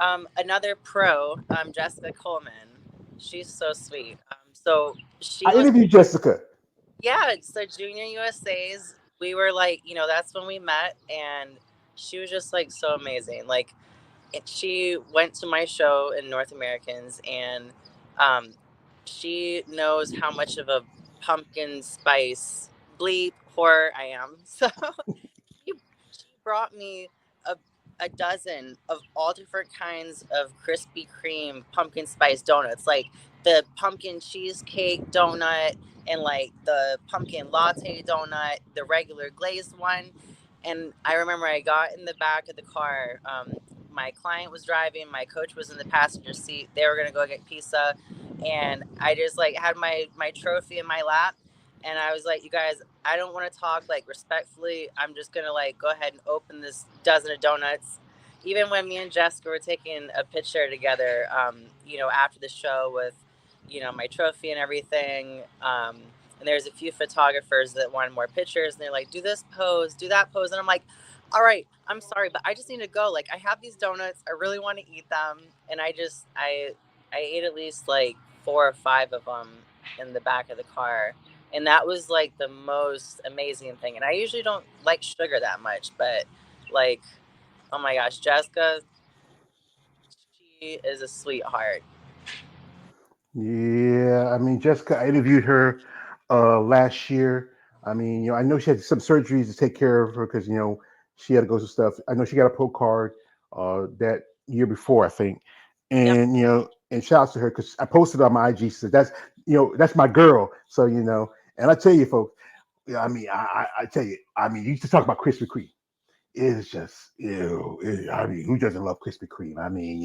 Another pro, Jessica Coleman. She's so sweet. So she I was, interviewed Jessica. yeah. So Junior USA's, we were like, that's when we met, and she was just like so amazing. Like, she went to my show in North Americans, and um, she knows how much of a pumpkin spice bleep whore I am. So she brought me a, a dozen of all different kinds of Krispy Kreme pumpkin spice donuts, like the pumpkin cheesecake donut and like the pumpkin latte donut, the regular glazed one. And I remember I got in the back of the car. My client was driving, my coach was in the passenger seat. They were gonna go get pizza, and I just like had my trophy in my lap, and I was like, "You guys, I don't want to talk like respectfully. I'm just gonna like go ahead and open this dozen of donuts." Even when me and Jessica were taking a picture together, after the show with, my trophy and everything. And there's a few photographers that wanted more pictures, and they're like, "Do this pose, do that pose," and I'm like, "All right, I'm sorry, but I just need to go. Like, I have these donuts. I really want to eat them." And I ate at least like 4 or 5 of them in the back of the car, and that was like the most amazing thing. And I usually don't like sugar that much, but like, oh my gosh, Jessica, she is a sweetheart. Yeah, I mean, Jessica, I interviewed her last year. I mean, I know she had some surgeries to take care of her because she had to go through stuff. I know she got a pro card that year before, I think, Yep. and and shouts to her because I posted on my IG. She said that's my girl. So and I tell you, folks, yeah, I mean, I tell you, I mean, you used to talk about Krispy Kreme. It's just ew. I mean, who doesn't love Krispy Kreme? I mean,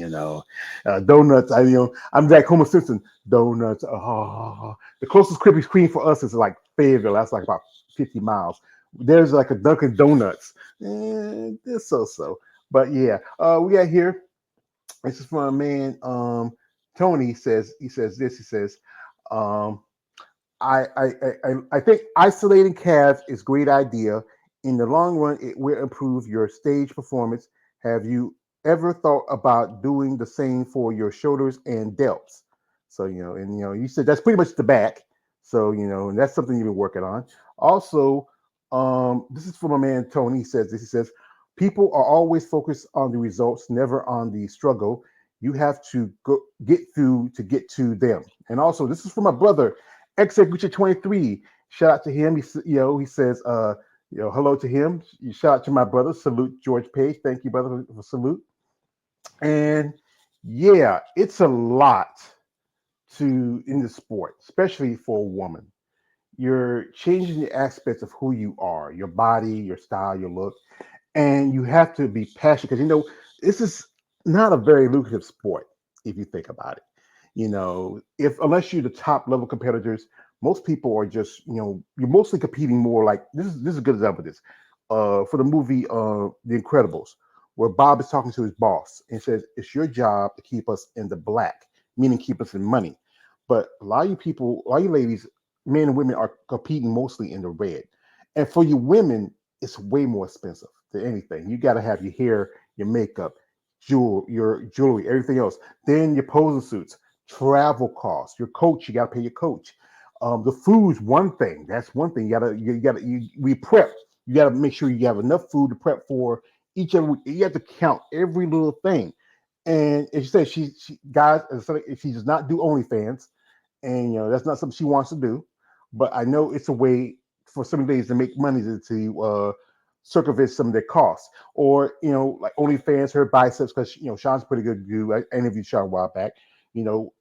donuts. I'm like Homer Simpson. Donuts. The closest Krispy Kreme for us is like Fayetteville. That's like about 50 miles. There's like a Dunkin' Donuts. It's so. But yeah, we got here. This is from a man. Tony says he says this. He says, um, I think isolating calves is a great idea. In the long run, it will improve your stage performance. Have you ever thought about doing the same for your shoulders and delts? So you said that's pretty much the back. So and that's something you've been working on. Also, this is from a man Tony. He says this. He says people are always focused on the results, never on the struggle. You have to get through to get to them. And also, this is from my brother Execution 23. Shout out to him. He says, hello to him. Shout out to my brother. Salute George Page. Thank you, brother, for salute. And yeah, it's a lot to in the sport, especially for a woman. You're changing the aspects of who you are, your body, your style, your look, and you have to be passionate because this is not a very lucrative sport if you think about it. If unless you're the top level competitors, most people are just you're mostly competing more like this is a good example of this. For the movie The Incredibles, where Bob is talking to his boss and says it's your job to keep us in the black, meaning keep us in money. But a lot of you people, a lot of you ladies, men and women are competing mostly in the red. And for you women, it's way more expensive than anything. You got to have your hair, your makeup, your jewelry, everything else. Then your posing suits, travel costs, your coach. You got to pay your coach. The food's one thing. That's one thing. We prep. You got to make sure you have enough food to prep for each other. You have to count every little thing. And as you said, she guys, she does not do OnlyFans, and that's not something she wants to do. But I know it's a way for some days to make money to circumvent some of their costs, or like OnlyFans, her biceps, because Sean's pretty good dude. I interviewed Sean a while back.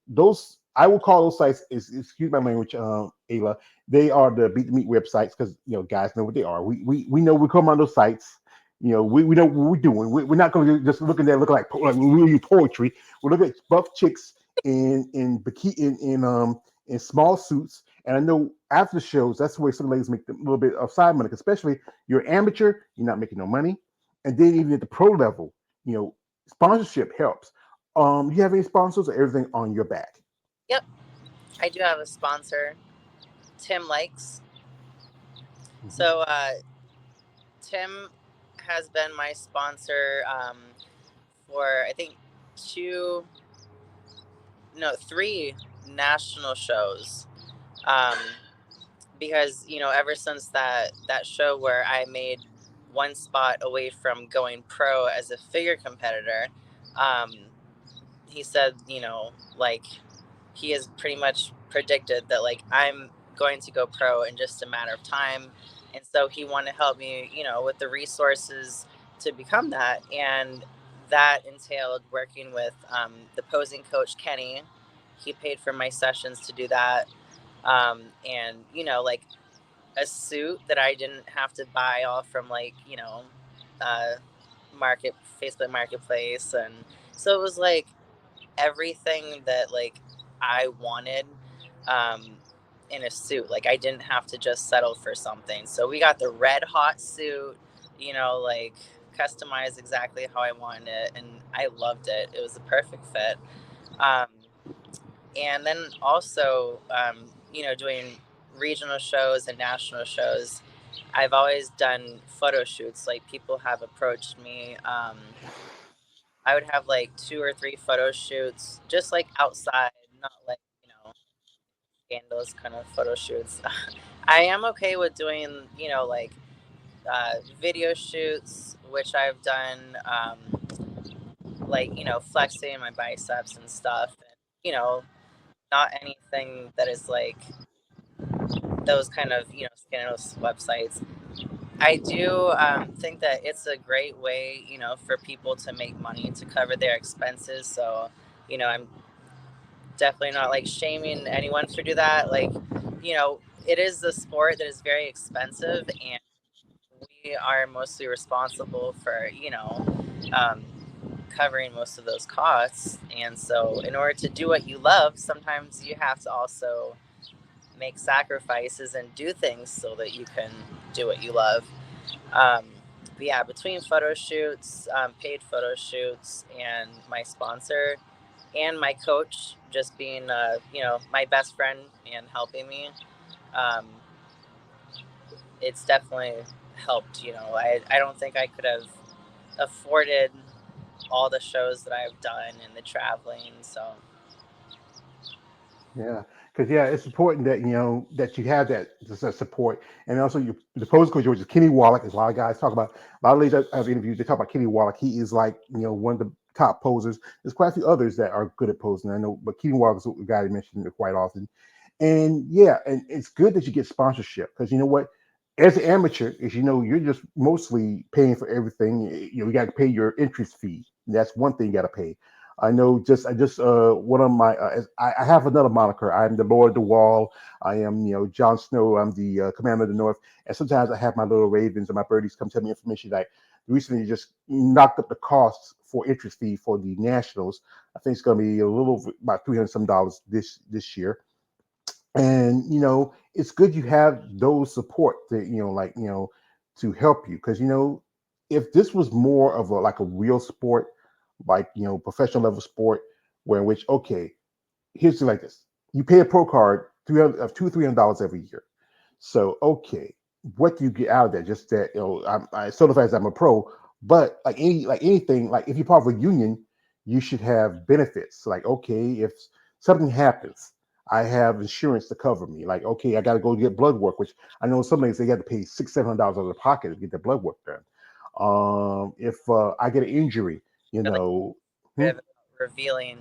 Those I will call those sites. Excuse my language, Ayla. They are the beat the meat websites because guys know what they are. We know we come on those sites. We know what we're doing. We're not going to just looking there looking like we read poetry. We're looking at buff chicks in bikini in small suits. And I know after the shows, that's where some ladies make a little bit of side money, especially you're amateur, you're not making no money. And then even at the pro level, sponsorship helps. You have any sponsors or everything on your back? Yep. I do have a sponsor, Tim Likes. Mhm. So Tim has been my sponsor for, I think, two, no, three national shows. Um, because ever since that show where I made one spot away from going pro as a figure competitor, um, he said, like he has pretty much predicted that like I'm going to go pro in just a matter of time. And so he wanted to help me, with the resources to become that. And that entailed working with the posing coach, Kenny. He paid for my sessions to do that. And, like a suit that I didn't have to buy all from like, uh, market Facebook Marketplace. And so it was like everything that like I wanted um, in a suit. Like I didn't have to just settle for something. So we got the red hot suit, like customized exactly how I wanted it, and I loved it. It was a perfect fit. Um, and then also, doing regional shows and national shows. I've always done photo shoots. Like people have approached me. I would have like two or three photo shoots, just like outside, not like, scandalous kind of photo shoots. I am okay with doing, like video shoots, which I've done, like, flexing my biceps and stuff. And, not anything that is like those kind of, scandalous websites. I do think that it's a great way, for people to make money to cover their expenses. So, I'm definitely not like shaming anyone for do that. Like, it is a sport that is very expensive, and we are mostly responsible for, um, covering most of those costs. And so, in order to do what you love, sometimes you have to also make sacrifices and do things so that you can do what you love. Um, but yeah, between photo shoots, paid photo shoots, and my sponsor and my coach just being, my best friend and helping me, um, it's definitely helped. I don't think I could have afforded all the shows that I've done and the traveling. So, Yeah, because yeah, it's important that that you have that support, and also the pose coach, which is Kenny Wallach. As a lot of guys talk about, a lot of ladies I've interviewed, they talk about Kenny Wallach. He is like one of the top posers. There's quite a few others that are good at posing, I know, but Kenny Wallach is the guy I mentioned quite often. And yeah, and it's good that you get sponsorship because you know what, as an amateur, as you know, you're just mostly paying for everything. You got to pay your entrance fee. That's one thing you got to pay. I know. I just one of my I have another moniker. I'm the Lord of the Wall. I am Jon Snow. I'm the Commander of the North. And sometimes I have my little ravens and my birdies come tell me information like recently just knocked up the costs for entrance fee for the nationals. I think it's going to be a little over about $300 this year. And it's good you have those support that to help you because if this was more of a like a real sport, like professional level sport, where in which okay, here's the like this, you pay a pro card 300 of $200-300 every year. So okay, what do you get out of that? Just that I certify as I'm a pro, but like anything, like if you're part of a union, you should have benefits. Like okay, if something happens, I have insurance to cover me. Like okay, I got to go get blood work, which I know some ladies they got to pay $600-700 out of their pocket to get their blood work done. If I get an injury, you really know, hmm? good about revealing,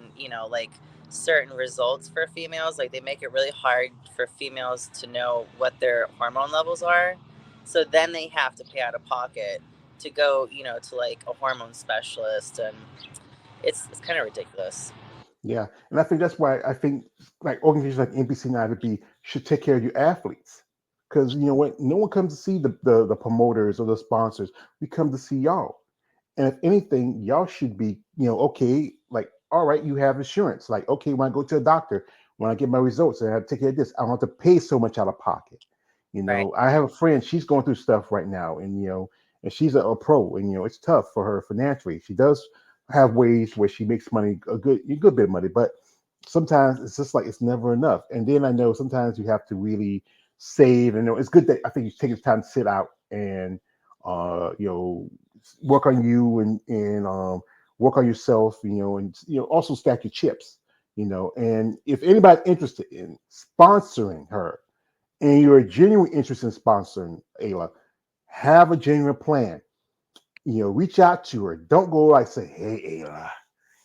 like certain results for females. Like they make it really hard for females to know what their hormone levels are. So then they have to pay out of pocket to go, to like a hormone specialist, and it's kind of ridiculous. Yeah, and I think that's why I think like organizations like NBC and IFBB should take care of your athletes, because you know what, no one comes to see the promoters or the sponsors. We come to see y'all, and if anything, y'all should be okay. Like, all right, you have insurance. Like, okay, when I go to a doctor, when I get my results, and I take care of this, I don't have to pay so much out of pocket. Right. I have a friend. She's going through stuff right now, and and she's a pro, and it's tough for her financially. She does have ways where she makes money, a good bit of money, but sometimes it's just like it's never enough. And then I know sometimes you have to really save. And it's good that I think you take the time to sit out and uh, you know work on you and work on yourself, and also stack your chips, And if anybody's interested in sponsoring her, and you're genuinely interested in sponsoring Ayla, have a genuine plan. Reach out to her. Don't go like say, "Hey, Ayla,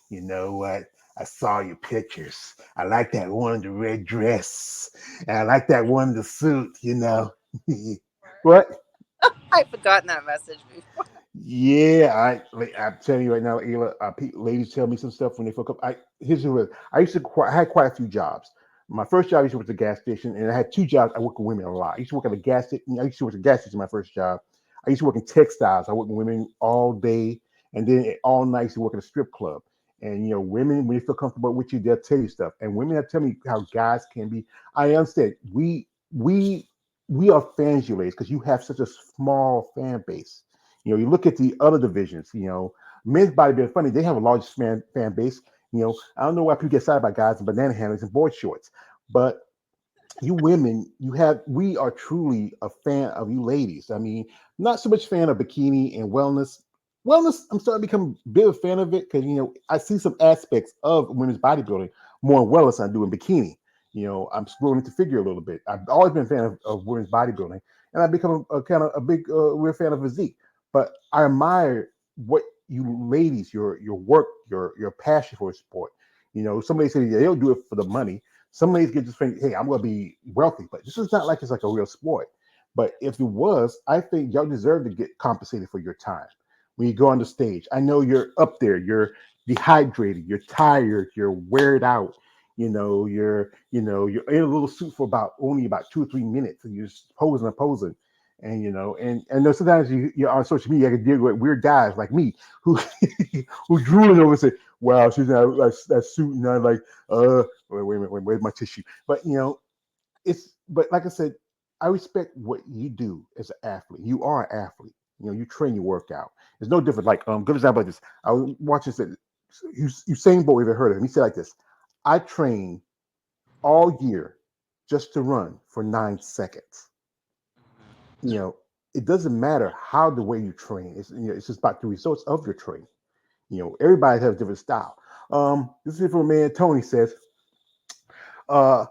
you know what? I saw your pictures. I like that one in the red dress, and I like that one in the suit." What? I've forgotten that message before. Yeah, I'm telling you right now, Ayla, ladies tell me some stuff when they fuck up. Here's the real. I had quite a few jobs. My first job, I used to work at the gas station, and I had two jobs. I worked with women a lot. I used to work at a gas station. I used to work at a gas station. My first job. I used to work in textiles. I worked with women all day, and then all night I used to work at a strip club. And women, when they feel comfortable with you, they'll tell you stuff. And women have tell me how guys can be. I understand. We are fans, you ladies, because you have such a small fan base. You look at the other divisions. Men's bodybuilding, funny, they have a large fan base. I don't know why people get excited about guys in banana hammocks and board shorts, but you women, we are truly a fan of you ladies. I mean, not so much fan of bikini and wellness. Wellness, I'm starting to become a bit of a fan of it because I see some aspects of women's bodybuilding more in wellness than I do in bikini. I'm scrolling to figure a little bit. I've always been a fan of women's bodybuilding, and I've become a kind of a big real fan of physique. But I admire what you ladies, your work, your passion for sport. Somebody say they don't do it for the money. Some ladies get just think, hey, I'm gonna be wealthy, but this is not like it's like a real sport. But if it was, I think y'all deserve to get compensated for your time when you go on the stage. I know you're up there, you're dehydrated, you're tired, you're weared out. You're in a little suit for only about 2 or 3 minutes, and you're just posing and posing. And and I know sometimes you're on social media, I can deal with weird guys like me who who drooling over and say, "Wow, she's not that suit," and I'm like, wait a minute, where's my tissue? But but like I said, I respect what you do as an athlete. You are an athlete. You train, you work out. It's no different. Like good example like this. I was watching this. Usain Bolt, ever heard of him? He said like this: I train all year just to run for 9 seconds. You know, it doesn't matter how the way you train. It's just about the results of your training. Everybody has a different style. This is from a man. Tony says, uh,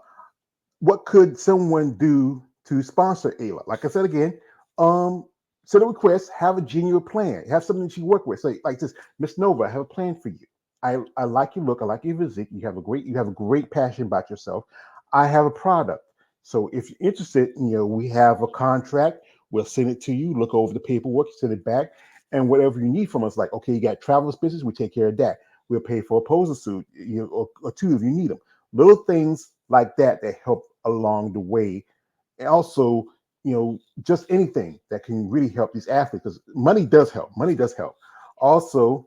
what could someone do to sponsor Ayla? Like I said again, um, send a request, have a genuine plan, have something that you work with. Say like this, Miss Nova, I have a plan for you. I like your look, I like your physique. You have a great passion about yourself. I have a product. So if you're interested, we have a contract. We'll send it to you. Look over the paperwork, send it back, and whatever you need from us, like okay, you got travel business, we take care of that. We'll pay for a posing suit, or two if you need them. Little things like that help along the way. And also, just anything that can really help these athletes because money does help. Money does help. Also,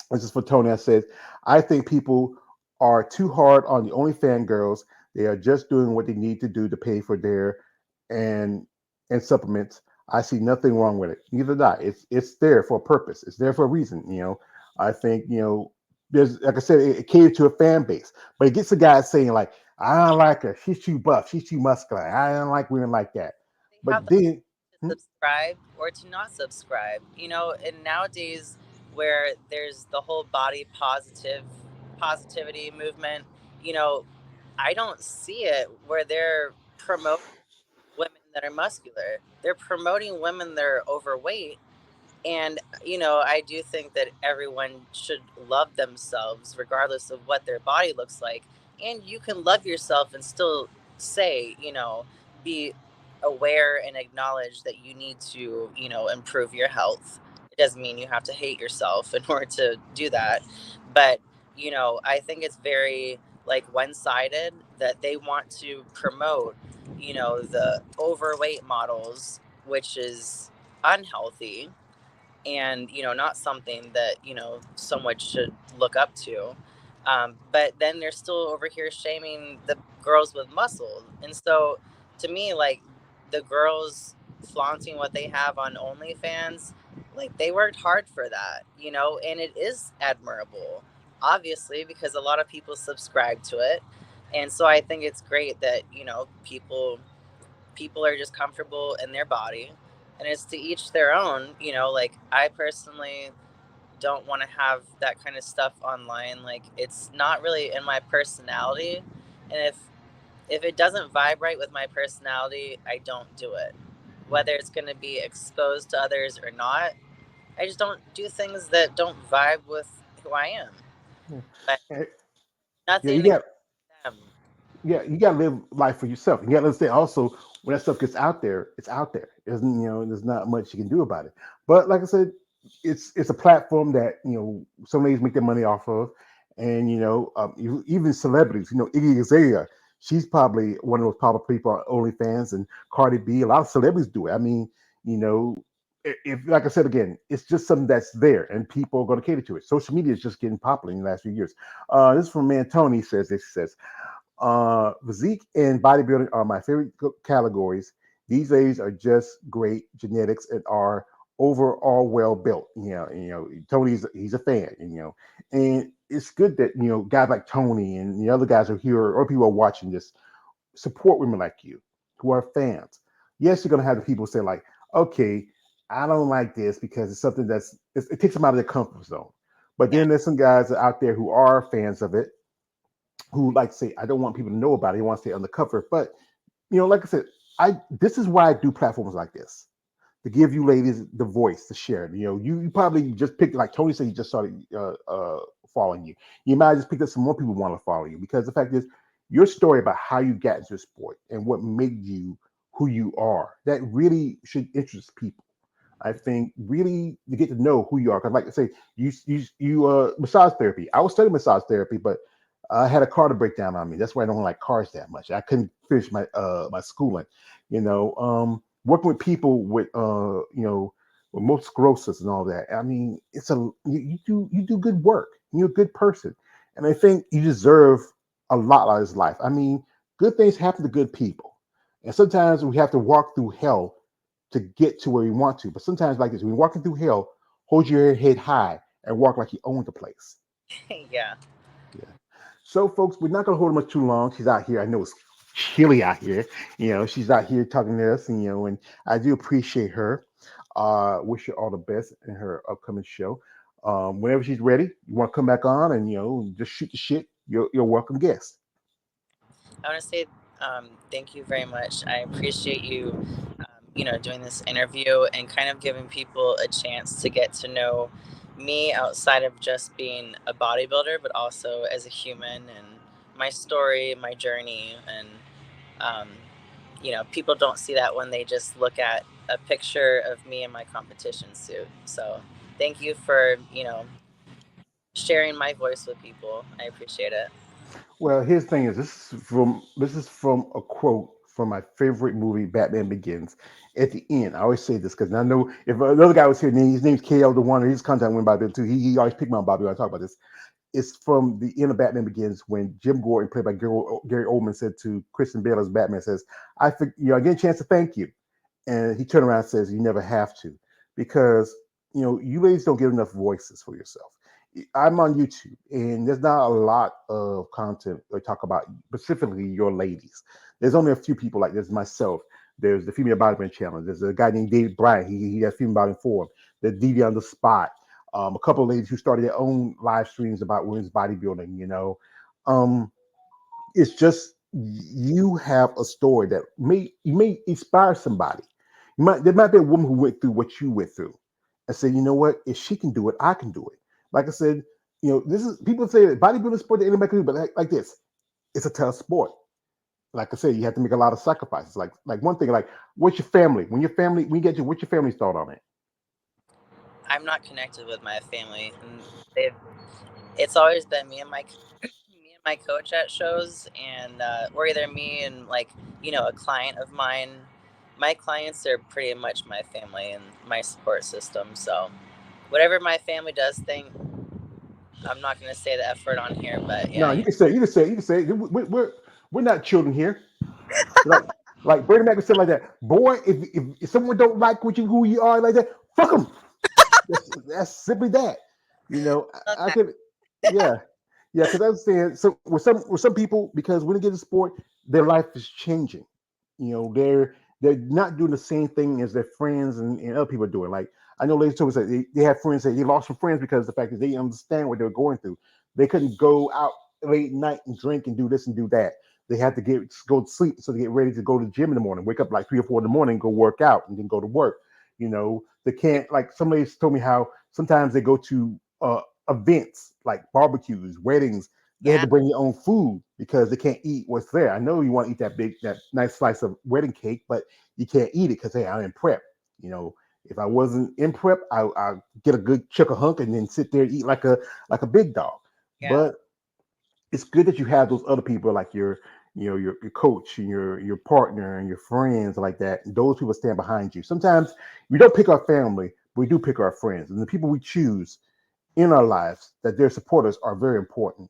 this is for Tony. I said, I think people are too hard on the OnlyFans girls. They are just doing what they need to do to pay for their and and supplements. I see nothing wrong with it. Neither do I. It's there for a purpose. It's there for a reason. I think there's like I said, it caters to a fan base, but it gets the guys saying like, I don't like her. She's too buff. She's too muscular. I don't like women like that. They have But the then, to hmm, subscribe or to not subscribe. And nowadays where there's the whole body positivity movement, you know, I don't see it where they're promoting women that are muscular. They're promoting women that are overweight. And, I do think that everyone should love themselves regardless of what their body looks like. And you can love yourself and still say, be aware and acknowledge that you need to, improve your health. It doesn't mean you have to hate yourself in order to do that. But, I think it's very like one sided that they want to promote, the overweight models, which is unhealthy and not something that someone should look up to, but then they're still over here shaming the girls with muscle. And so to me, like, the girls flaunting what they have on OnlyFans, like, they worked hard for that, and it is admirable, obviously, because a lot of people subscribe to it. And so I think it's great that people are just comfortable in their body, and it's to each their own. Like, I personally don't want to have that kind of stuff online. Like it's not really in my personality, and if it doesn't vibe right with my personality, I don't do it. Whether it's going to be exposed to others or not, I just don't do things that don't vibe with who I am. Yeah. But Eh, yeah, nothing you against got them. yeah, you gotta live life for yourself. You gotta understand also when that stuff gets out there, it's out there. There's not much you can do about it. But like I said, it's a platform that some ladies make their money off of, and even celebrities. Iggy Azalea, she's probably one of those popular people on OnlyFans, and Cardi B. A lot of celebrities do it. I mean, you know. If, like I said again, it's just something that's there, and people are going to cater to it. Social media is just getting popular in the last few years. This is from man Tony says this. He says, physique and bodybuilding are my favorite categories. These days are just great genetics and are overall well built. Tony's he's a fan, and it's good that guys like Tony and the other guys are here or people are watching this support women like you who are fans. Yes, you're gonna have the people say like, okay, I don't like this because it's something it takes them out of their comfort zone. But Yeah. then there's some guys out there who are fans of it who like say, I don't want people to know about it. He wants to stay undercover. But like I said, I this is why I do platforms like this to give you ladies the voice to share it. You probably just picked like Tony said, you just started following you. You might just pick up some more people want to follow you because the fact is your story about how you got into the sport and what made you who you are that really should interest people. I think really to get to know who you are. Because, like I say, you massage therapy. I was studying massage therapy, but I had a car to break down on me. That's why I don't like cars that much. I couldn't finish my schooling. Working with people with multiple sclerosis and all that. I mean, you do good work. You're a good person, and I think you deserve a lot out of this life. I mean, good things happen to good people, and sometimes we have to walk through hell to get to where we want to. But sometimes, like this, when you're walking through hell, hold your head high and walk like you own the place. Yeah. Yeah. So, folks, we're not going to hold her much too long. She's out here. I know it's chilly out here. She's out here talking to us, and I do appreciate her. Wish her all the best in her upcoming show. Whenever she's ready, you want to come back on and, just shoot the shit, you're welcome guest. I want to say thank you very much. I appreciate you, doing this interview and kind of giving people a chance to get to know me outside of just being a bodybuilder, but also as a human and my story, my journey. And, um, people don't see that when they just look at a picture of me in my competition suit. So thank you for, sharing my voice with people. I appreciate it. Well, here's the thing: is this is from a quote from my favorite movie, Batman Begins. At the end, I always say this because I know if another guy was here, and his name's KL the One, his contact went by them too. He always picked me on Bobby when I talk about this. It's from the end of Batman Begins when Jim Gordon, played by Gary Oldman, said to Christian Bale as Batman, says, I get a chance to thank you," and he turned around and says, "You never have to," because you ladies don't get enough voices for yourself. I'm on YouTube, and there's not a lot of content that talk about specifically your ladies. There's only a few people like there's myself. There's the Female Bodybuilding Channel. There's a guy named David Bryant. He has Female Bodybuilding Forum. There's Didi on the Spot. A couple of ladies who started their own live streams about women's bodybuilding. Um, it's just you have a story that may inspire somebody. There might be a woman who went through what you went through, and say, you know what? If she can do it, I can do it. Like I said, this is people say that bodybuilding sport that anybody can do, but like this, it's a tough sport. Like I said, you have to make a lot of sacrifices. Like one thing, like what's your family? When you get to what's your family's thought on it? I'm not connected with my family, and it's always been me and my coach at shows, and or either me and like a client of mine. My clients are pretty much my family and my support system. So whatever my family does think, I'm not going to say the F word on here, but No, yeah, you can say we're not children here. Like Bernie Mac would say like that. Boy, if someone don't like who you are like that, fuck them. That's simply that. love I that. could, yeah, yeah. Because I was saying, so with some people, because when they get to sport, their life is changing. They're not doing the same thing as their friends and other people are doing. Like I know ladies told us that they have friends that they lost some friends because of the fact that they understand what they were going through. They couldn't go out late night and drink and do this and do that. They had to go to sleep so they get ready to go to the gym in the morning. Wake up like 3 or 4 in the morning, go work out, and then go to work. They can't, like some ladies told me how sometimes they go to events like barbecues, weddings. They had Yeah. to bring their own food because they can't eat what's there. I know you want to eat that nice slice of wedding cake, but you can't eat it because hey, I'm in prep. You know, if I wasn't in prep, I get a good chuck of hunk and then sit there and eat like a big dog. Yeah. But it's good that you have those other people like your coach and your partner and your friends like that. And those people stand behind you. Sometimes we don't pick our family, but we do pick our friends and the people we choose in our lives that their supporters are very important.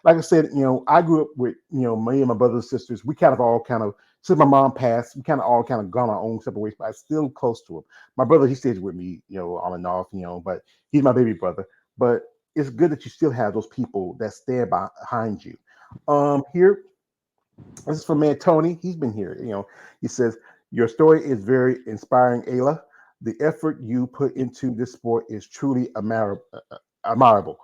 Like I said, I grew up with me and my brothers and sisters. We kind of all kind of since my mom passed, we kind of all kind of gone our own separate ways, but I'm still close to him. My brother, he stays with me, on and off, but he's my baby brother. But it's good that you still have those people that stand behind you. Here, this is from man Tony. He's been here. He says your story is very inspiring, Ayla. The effort you put into this sport is truly admirable.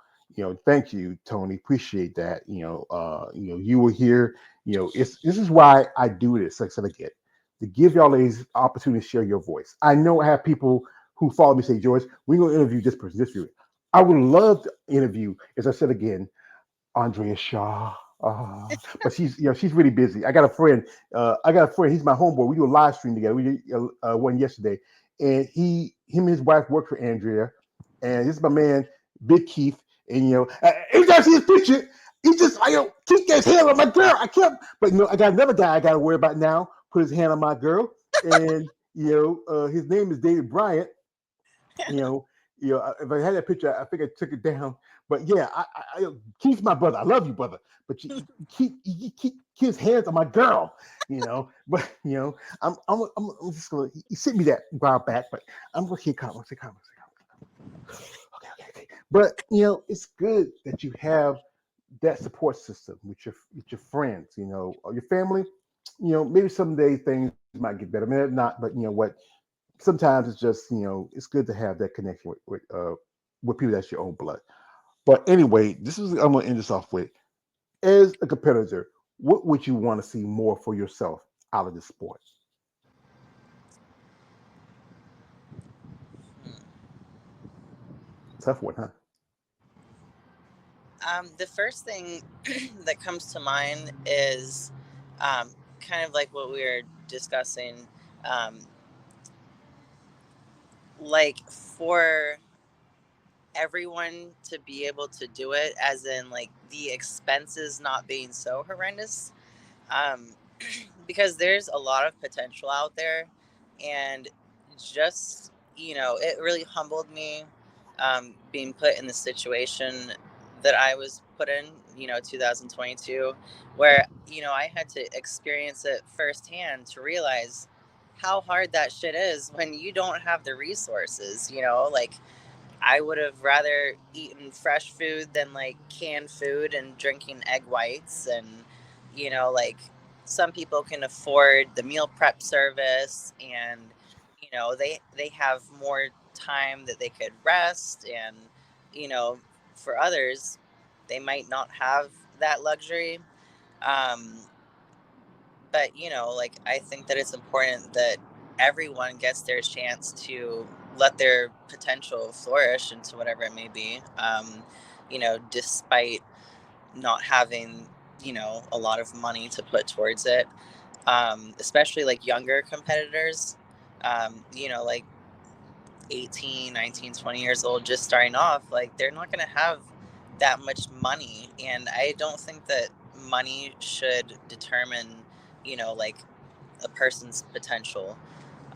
Thank you, Tony. Appreciate that. You were here. This is why I do this. Like I said again, to give y'all ladies opportunity to share your voice. I know I have people who follow me say, George, we're gonna interview this person, this viewer. I would love to interview, as I said again, Andrea Shaw. But she's really busy. I got a friend. He's my homeboy. We do a live stream together. We did one yesterday, and him and his wife work for Andrea, and this is my man, Big Keith. And every time I see his picture, he just Keith got his hand on my girl. But I got another guy I got to worry about now. Put his hand on my girl, and his name is David Bryant. you know, if I had that picture, I think I took it down. But yeah, Keith's my brother. I love you, brother. But you keep his hands on my girl. But I'm just gonna. He sent me that a while back, but I'm gonna keep calm. Okay. But it's good that you have that support system with your friends, or your family. Maybe someday things might get better. Maybe not, but you know what? Sometimes it's just it's good to have that connection with people that's your own blood. But anyway, this is I'm gonna end this off with. As a competitor, what would you want to see more for yourself out of the sport? Tough one, huh? The first thing that comes to mind is um, kind of like what we were discussing. Um, like for everyone to be able to do it, as in like the expenses not being so horrendous. Um, because there's a lot of potential out there, and just it really humbled me being put in the situation that I was put in, 2022, where I had to experience it firsthand to realize how hard that shit is when you don't have the resources. Like I would have rather eaten fresh food than like canned food and drinking egg whites. And like some people can afford the meal prep service, and they have more time that they could rest. And you know for others, they might not have that luxury. um but like I think that it's important that everyone gets their chance to let their potential flourish into whatever it may be. Despite not having a lot of money to put towards it. Especially like younger competitors, like 18, 19, 20 years old, just starting off, like they're not going to have that much money. And I don't think that money should determine like a person's potential.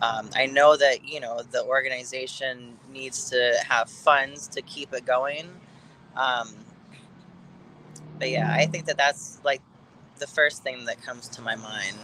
I know that the organization needs to have funds to keep it going. um, but yeah, I think that that's like the first thing that comes to my mind.